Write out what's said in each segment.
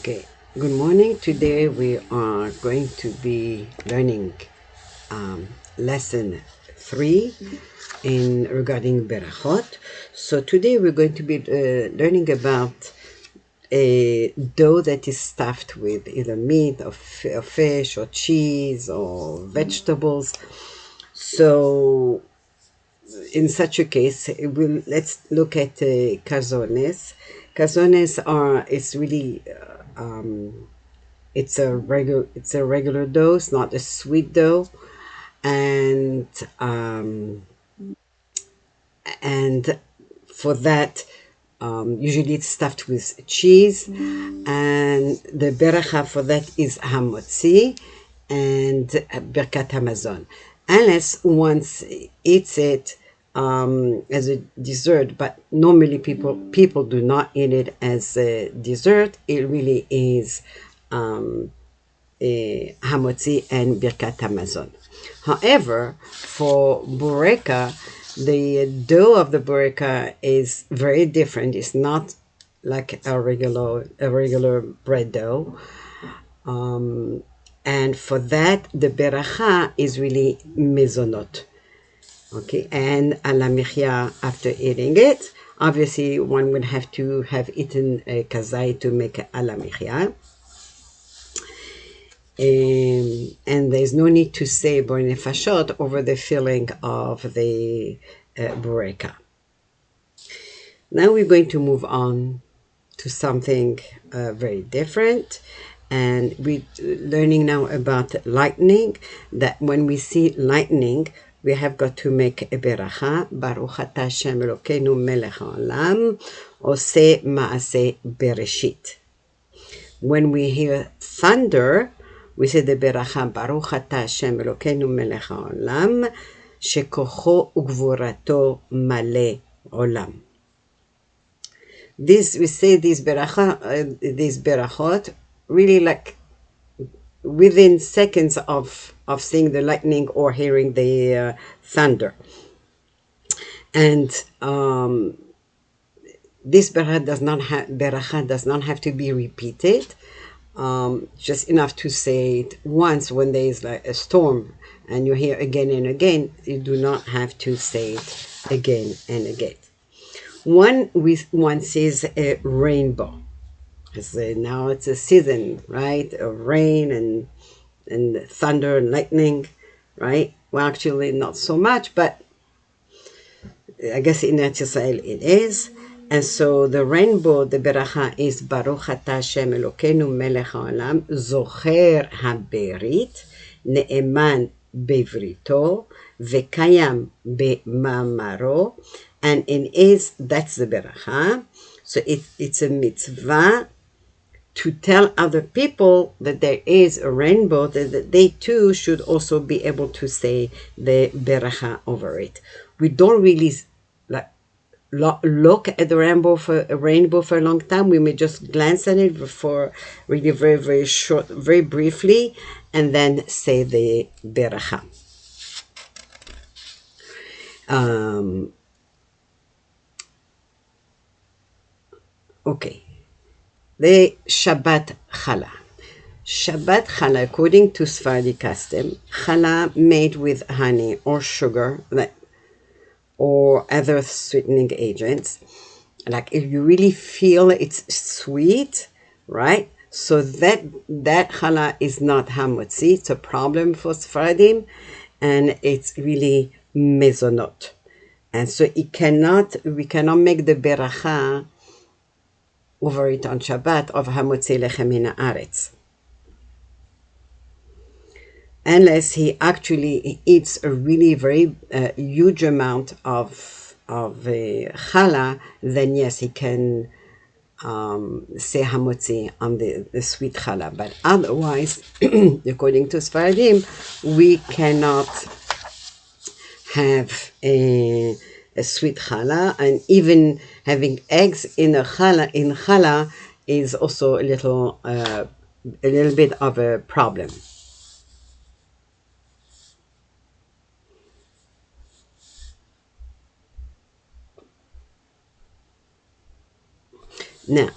Okay, good morning. Today we are going to be learning lesson 3 in regarding berachot. So today we're going to be learning about a dough that is stuffed with either meat or fish or cheese or vegetables. So in such a case, let's look at calzones. Calzones are it's really it's a regular dough. It's not a sweet dough, and um, and for that, usually it's stuffed with cheese, and the beracha for that is hamotzi and birkat hamazon. Unless once eats it as a dessert, but normally people do not eat it as a dessert. It really is hamotzi and birkat hamazon. However, for bureka, the dough of the bureka is very different. It's not like a regular bread dough. And for that, the beracha is really mezonot. Okay, and ala michya after eating it. Obviously, one would have to have eaten a kazai to make ala michya. And there's no need to say bor nefashot over the filling of the bureka. Now we're going to move on to something very different, and we're learning now about lightning. That when we see lightning, we have got to make a beracha. Baruch atah Hashem Elokeinu melech haolam oseh maaseh bereshit. When we hear thunder, we say the beracha Baruch atah Hashem Elokeinu melech haolam shekocho ugvurato male olam. We say these berachot really like within seconds of seeing the lightning or hearing the thunder. And this beracha does not have to be repeated. Just enough to say it once when there is like a storm and you hear again and again. You do not have to say it again and again. One sees a rainbow. Now it's a season, right, of rain and thunder and lightning, right? Well, actually, not so much, but I guess in Eretz Yisrael it is. And so the rainbow, the beracha is Baruch atah Hashem Elokeinu melech haolam zocher haberit ne'eman bevrito vekayam bemamaro. And that's the beracha. So it's a mitzvah to tell other people that there is a rainbow, that they too should also be able to say the beracha over it. We don't really like look at the rainbow for a long time. We may just glance at it for really very, very short, very briefly, and then say the beracha. Okay. The Shabbat challah. Shabbat challah, according to Sephardi custom, challah made with honey or sugar or other sweetening agents. Like if you really feel it's sweet, right? So that challah is not hamotzi. It's a problem for Sephardim, and it's really mezonot. And so we cannot make the beracha over it on Shabbat of hamotzi lechem min haaretz, unless he actually eats a really very huge amount of challah. Then yes, he can say hamotzi on the sweet challah. But otherwise, according to Sfaradim, we cannot have a sweet challah, and even having eggs in challah is also a little bit of a problem. Now,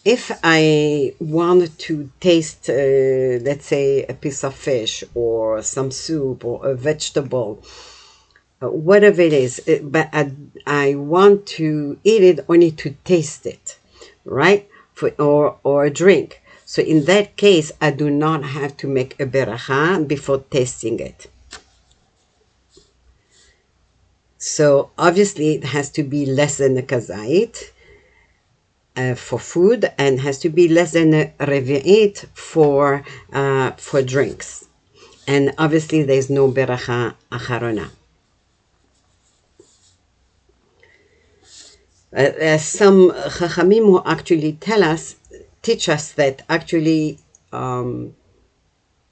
if I want to taste, let's say, a piece of fish or some soup or a vegetable, whatever it is, but I want to eat it only to taste it, right? Or a drink. So in that case, I do not have to make a beracha before tasting it. So obviously it has to be less than a kazait for food, and has to be less than a revi'it for drinks. And obviously there's no beracha acharona. Some chachamim who actually teach us that actually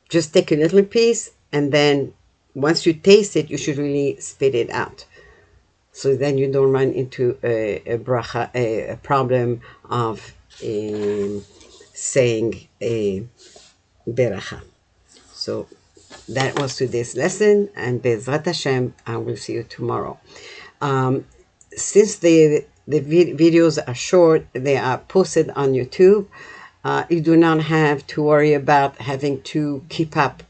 just take a little piece, and then once you taste it, you should really spit it out. So then you don't run into a bracha, a problem of saying a beracha. So that was today's lesson, and Bezrat Hashem, I will see you tomorrow. Since the videos are short, they are posted on YouTube. You do not have to worry about having to keep up,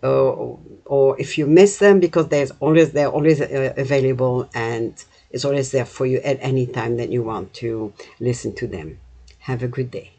or if you miss them, because they're always available, and it's always there for you at any time that you want to listen to them. Have a good day.